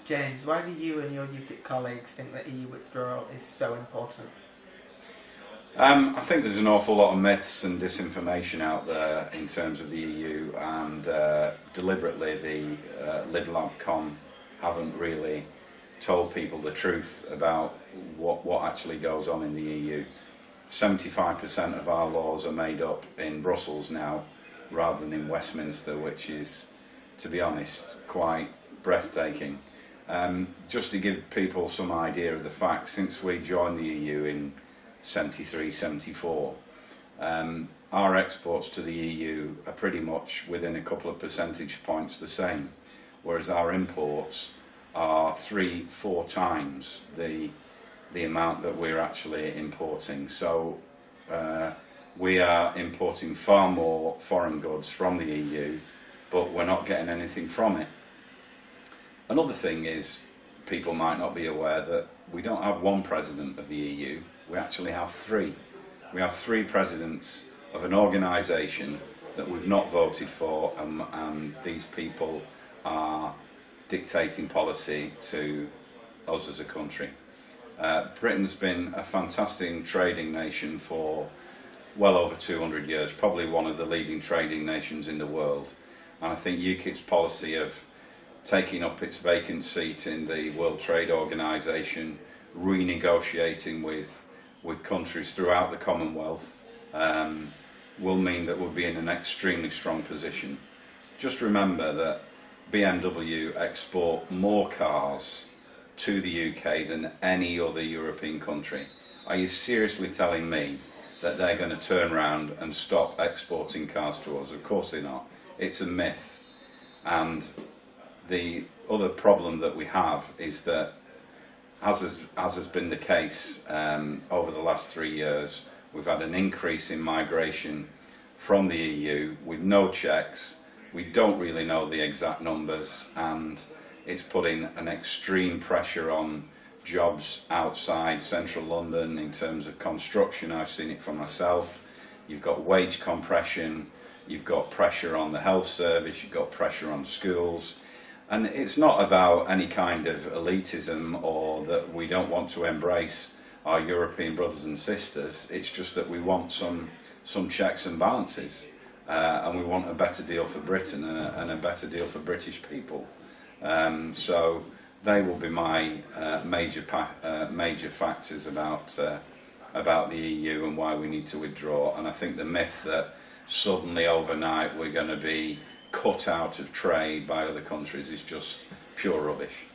James, why do you and your UKIP colleagues think that EU withdrawal is so important? I think there's an awful lot of myths and disinformation out there in terms of the EU, and deliberately the LibLabCon haven't really told people the truth about what actually goes on in the EU. 75% of our laws are made up in Brussels now rather than in Westminster, which is, to be honest, quite breathtaking. Just to give people some idea of the facts, since we joined the EU in 73, 74, our exports to the EU are pretty much within a couple of percentage points the same, whereas our imports are 3-4 times the amount that we're actually importing. So we are importing far more foreign goods from the EU, but we're not getting anything from it. Another thing is, people might not be aware that we don't have one president of the EU, we actually have three. We have three presidents of an organisation that we've not voted for, and these people are dictating policy to us as a country. Britain's been a fantastic trading nation for well over 200 years, probably one of the leading trading nations in the world, and I think UKIP's policy of taking up its vacant seat in the World Trade Organization, renegotiating with countries throughout the Commonwealth, will mean that we'll be in an extremely strong position. Just remember that BMW export more cars to the UK than any other European country. Are you seriously telling me that they're going to turn around and stop exporting cars to us? Of course they're not. It's a myth. And the other problem that we have is that, as has been the case over the last 3 years, we've had an increase in migration from the EU with no checks. We don't really know the exact numbers, and it's putting an extreme pressure on jobs outside central London in terms of construction. I've seen it for myself. You've got wage compression, you've got pressure on the health service, you've got pressure on schools. And it's not about any kind of elitism or that we don't want to embrace our European brothers and sisters. It's just that we want some checks and balances, and we want a better deal for Britain and a better deal for British people. So they will be my major factors about the EU and why we need to withdraw. And I think the myth that suddenly overnight we're going to be cut out of trade by other countries is just pure rubbish.